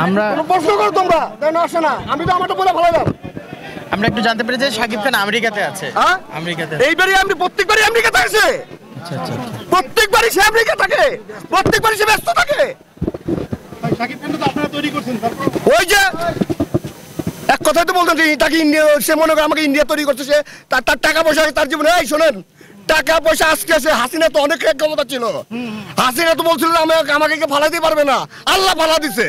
আমরা প্রশ্ন করো তোমরা, না আসে না, আমি তো আমারটা বলে ভালো দাম। আমরা একটু জানতে পেরেছি যে শাকিব খান আমেরিকাতে আছে। হ্যাঁ আমেরিকাতে। এইবারই আমি প্রত্যেকবারই আমেরিকাতে আছে। আচ্ছা আচ্ছা। প্রত্যেকবারই সে আমেরিকা থাকে, প্রত্যেকবারই সে ব্যস্ত থাকে। শাকিব খান তো আপনারা তৈরি করছেন, তারপর ওই যে এক কথাই তো বলতেন যে তাকে ইন্ডিয়া, সে মনে করে আমাকে ইন্ডিয়া তৈরি করছে, সে তার টাকা পয়সা তার জীবনে। এই শোনেন, টাকা পয়সা আজকে আছে, হাসিনা তো অনেক ক্ষমতা ছিল। হাসিনা তো বলছিল আমাকে ফালাইতে পারবে না, আল্লাহ ফালা দিছে।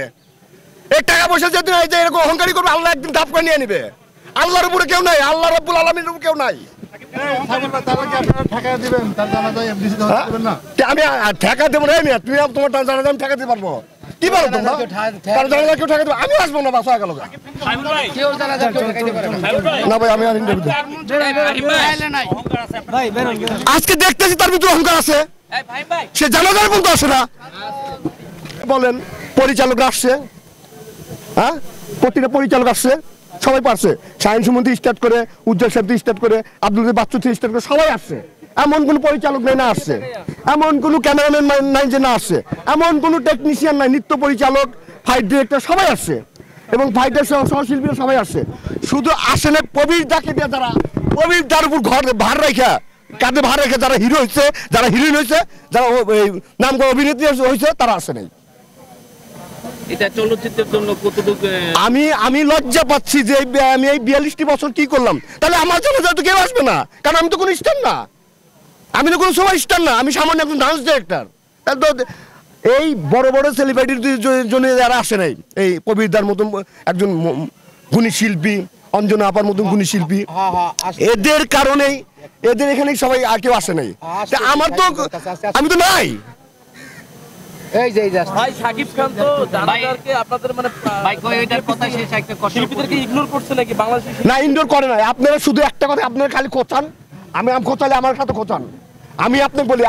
এই টাকা পয়সা যেদিন এরকম অহংকারী করবে, আল্লাহ একদিন ধাপ করে নিয়ে নিবে। আল্লাহর উপরে কেউ নাই, আল্লাহ রাব্বুল আলামিনের উপরে কেউ নাই। ঠেকা দিবেন, তার জানা যায় এফডিসি দিবেন না? আমি ঠেকা দেবো না, তুমি তোমার জানা আমি ঠেকাতে পারবো? কি বলো তোমরা? তার জানা কেউ ঠেকাতে আমি আসবো না, বাসা গেল না ভাই। আমি আজকে দেখতেছি তার ভিতরে অহংকার আছে, সে জানাজার বলতে আসে না। বলেন পরিচালকরা আসছে, হ্যাঁ প্রতিটা পরিচালক আসছে, সবাই পারছে। শাহিন সুমন থেকে স্টার্ট করে, উজ্জ্বল সাহেব থেকে স্টার্ট করে, আব্দুল বাচ্চু থেকে স্টার্ট করে সবাই আসছে। এমন কোন পরিচালক নাই না আসছে, এমন কোন ক্যামেরাম্যান নাই যে না আসছে, এমন কোন টেকনিশিয়ান নাই, নৃত্য পরিচালক, ফাইট ডিরেক্টর সবাই আসছে, এবং ফাইটার সহশিল্পীরা সবাই আসছে। শুধু আসে না প্রবীর দাকে দিয়ে, যারা প্রবীর দার উপর ঘর ভার রেখা, কাঁধে ভার রেখে যারা হিরো হয়েছে, যারা হিরোইন হয়েছে, যারা নাম করে অভিনেত্রী হয়েছে, তারা আসে নাই। এটা চলচ্চিত্রের জন্য কতটুকু আমি লজ্জা পাচ্ছি যে আমি এই 42টি বছর কি করলাম। তাহলে আমার জন্য তো কেউ আসবে না, কারণ আমি তো কোনো স্টার না, আমি তো কোনো সময় স্টার না, আমি সামান্য একজন ডান্স ডিরেক্টর। তাহলে তো এই বড় বড় সেলিব্রিটির জন্য যারা আসে নাই, এই কবিরদার মতন একজন গুণী শিল্পী, অঞ্জনা আপার মতন গুণী শিল্পী, এদের কারণেই এদের এখানে সবাই আর কেউ আসে নাই। আমার তো আমি তো নাই। এই যে ভাই শাকিব খান তো জানাজারকে আপনাদের মানে ভাই কই এটার কথা শেষ একটা কথা, শিল্পীদেরকে ইগনোর করছে নাকি বাংলাদেশে? না, ইগনোর করে না। আপনারা শুধু একটা কথা, আপনারা খালি খোঁচান, আমি খোঁচালে আমার সাথে খোঁচান। আমি আপনাকে বলি,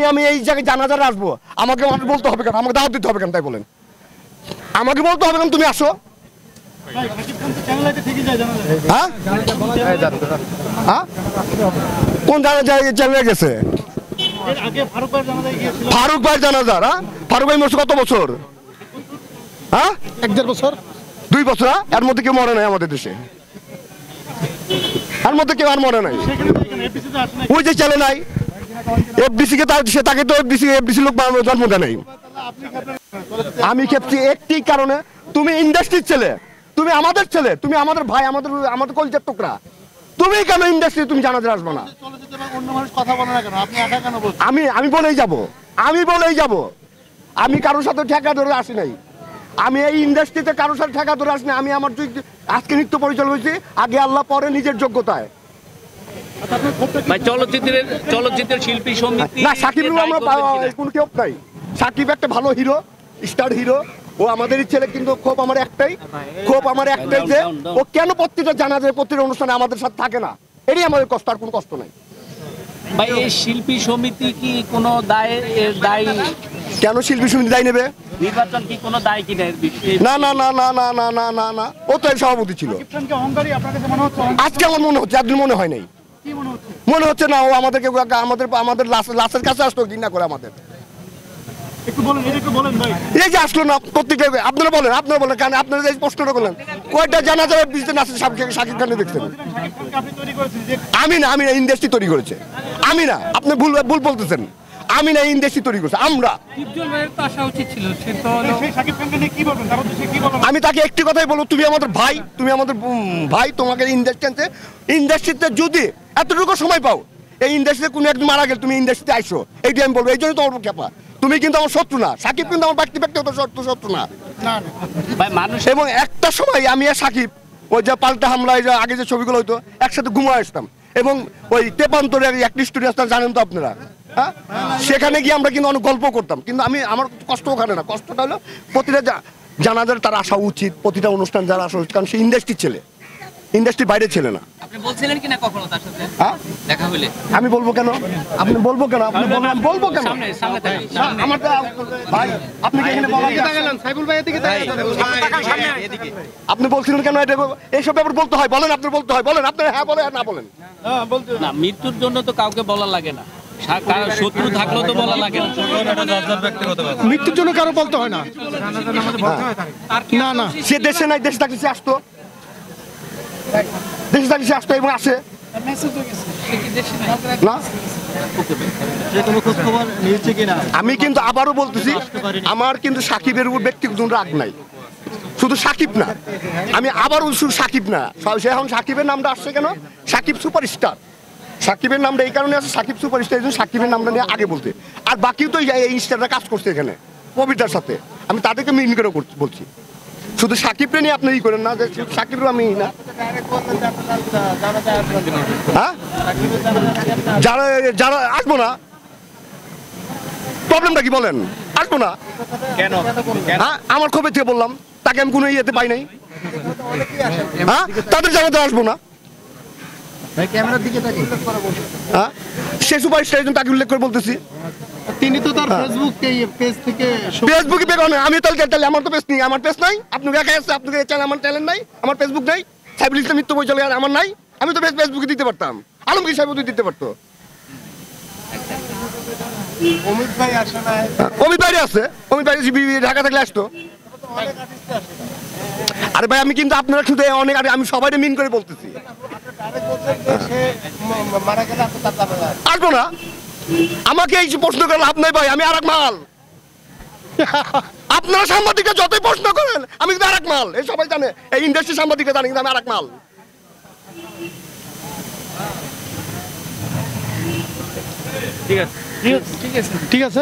আমি এই জায়গায় জানাজারে আসবো, আমাকে বলতে হবে কেন, আমাকে দাওয়াত দিতে হবে কেন? তাই বলেন, আমাকে বলতে হবে কেন তুমি আসো? হ্যাঁ হ্যাঁ, কোন জানাজায় চ্যানেলে গেছে? ফারুক ভাই জানাজা। ফারুক ভাই মরছে কত বছর? হ্যাঁ 1-1.5 বছর, 2 বছর। এর মধ্যে কেউ মরে নাই আমাদের দেশে, এর মধ্যে কেউ আর মরে নাই। ওই যে চলে নাই এফডিসি কে, সে তাকে তো এফডিসি লোক জন্ম দেয় নাই। আমি খেপছি একটি কারণে, তুমি ইন্ডাস্ট্রির ছেলে, তুমি আমাদের ছেলে, তুমি আমাদের ভাই, আমাদের কলজের টুকরা, তুমি কেন ইন্ডাস্ট্রি তুমি জানাতে আসবে না? আমি বলেই যাব, আমি কারোর সাথে ঠেকা ধরে আসি নাই, আমি এই ইন্ডাস্ট্রিতে কারোর সাথে ঠেকা ধরে আসি নাই। আমি আমার আজকে নৃত্য পরিচালক হয়েছি, আগে আল্লাহ পরে নিজের যোগ্যতায়। চলচ্চিত্রের শিল্পী সমিতি না, সাকিব আমরা কোনো কেউ নাই। সাকিব একটা ভালো হিরো, স্টার হিরো, ও আমাদেরই ছেলে। কিন্তু ক্ষোভ আমার একটাই যে ও কেন প্রত্যেকটা জানাজার প্রত্যেকটা অনুষ্ঠানে আমাদের সাথে থাকে না। এটাই আমাদের কষ্ট, আর কোনো কষ্ট নাই। ভাই এই শিল্পী সমিতি কি কোনো দায় কেন শিল্পী সমিতি দায় নেবে? নির্বাচন কি কোনো দায় কি না? না না না না না না না না না, ও তো সভাপতি ছিল। আজকে আমার মনে হচ্ছে, একদিন মনে হয় নাই, মনে হচ্ছে না ও আমাদেরকে আমাদের লাশের কাছে আসতো ঘৃণা করে আমাদের। এই যে আসলো না প্রত্যেকে, আপনারা বলেন কারণ আপনারা যে প্রশ্নটা করলেন, কয়টা জানা যাবে বিজনেস আছে শাকিব খানে দেখছেন? আমি না, ইন্ডাস্ট্রি তৈরি করেছে। আমি না, আপনি ভুল বলতেছেন। আমি না, ইন্ডাস্ট্রি তৈরি করেছে আমরা। আমি তাকে একটি কথাই বলবো, তুমি আমাদের ভাই, তোমাকে ইন্ডাস্ট্রিতে যদি এতটুকু সময় পাও, এই ইন্ডাস্ট্রিতে কোনো একজন মারা গেল, তুমি ইন্ডাস্ট্রিতে আইসো, এইটাই আমি বলবো। এই জন্য তোমার খেপা, তুমি কিন্তু আমার শত্রু না। সাকিব কিন্তু আমার ব্যক্তিগত শত্রু না। এবং একটা সময় আমি আর সাকিব ওই যে পাল্টা হামলায় আগে যে ছবিগুলো হইতো, একসাথে ঘুমায় আসতাম, এবং ওই তেপান্তরের একটি স্টুডিও আসতাম, জানেন তো আপনারা। হ্যাঁ, সেখানে গিয়ে আমরা কিন্তু অনেক গল্প করতাম। কিন্তু আমার কষ্ট ওখানে না, কষ্টটা হলো প্রতিটা জানাজার তার আসা উচিত, প্রতিটা অনুষ্ঠান যারা আসা উচিত, কারণ সে ইন্ডাস্ট্রির ছেলে, ইন্ডাস্ট্রির বাইরে ছেলে না। আপনি বলছিলেন কিনা কখনো তার সাথে দেখা হইলে? আমি বলবো কেন? আপনি বলবো কেন? বলবো কেন? আমার ভাই, আপনি কি এখানে সাইফুল ভাই এদিকে আপনি বলছিলেন কেন? এটা এইসব ব্যাপার বলতে হয়, বলেন, আপনার বলতে হয়, বলেন, আপনি হ্যাঁ বলেন আর না বলেন। না, মৃত্যুর জন্য তো কাউকে বলা লাগে না। শত্রু থাকলেও তো বলা লাগে না। মৃত্যুর জন্য কারো বলতে হয় না। না না, সে দেশে নাই, দেশে থাকলে সে আসতো, দেশে থাকলে সে আসতো এবং আসে না। আমি কিন্তু আবারও বলতেছি, আমার কিন্তু সাকিবের উপর ব্যক্তিগত কোনো রাগ নাই, শুধু সাকিব না, আমি আবারও শুধু সাকিব না, সে এখন সাকিবের নামটা আসছে কেন, সাকিব সুপারস্টার, সাকিবের নামটা এই কারণে আছে, সাকিব সুপারস্টার, এই জন্য সাকিবের নামটা নিয়ে আগে বলতে। আর বাকিও তো এই স্টাররা কাজ করছে এখানে কবিতার সাথে, আমি তাদেরকে মিন করে বলছি, শুধু সাকিবকে নিয়ে আপনি ই করেন না যে সাকিবেরও আমি না। হ্যাঁ, যারা যারা আসবো না, প্রবলেমটা কি বলেন, আসবো না কেন? হ্যাঁ, আমার খবর থেকে বললাম, তাকে আমি কোনো ইয়েতে পাই নাই। হ্যাঁ, তাদের জানাতে আসবো না। হ্যাঁ, সে সুপারস্টার, এই জন্য তাকে উল্লেখ করে বলতেছি। তিনি তো তার পেজ থেকে ফেসবুকে বের হয়, আমি তাহলে আমার তো পেজ নেই, আমার পেজ নাই, আপনাকে একাই আছে, আপনাকে চ্যানেল, আমার চ্যানেল নাই, আমার ফেসবুক নাই, সাইবুল ইসলাম মিত্র পরিচালক আমার নাই, আমি তো ফেসবুকে দিতে পারতাম, আলমগীর সাহেব দিতে পারতো। অমিত ভাই আসে না, অমিত বাইরে আছে, অমিত বাইরে ঢাকা থাকলে আসতো। আরে ভাই, আমি কিন্তু আপনারা শুধু অনেক, আমি সবাই মিন করে বলতেছি, আসবো না। আমাকে এই প্রশ্ন করে লাভ নাই ভাই, আমি আর এক মাল। আপনারা সাংবাদিকরা যতই প্রশ্ন করেন, আমি কিন্তু আর এক মাল, এই সবাই জানে, এই ইন্ডাস্ট্রি সাংবাদিকরা জানে কিন্তু আমি আর এক মাল। ঠিক আছে। ঠিক আছে।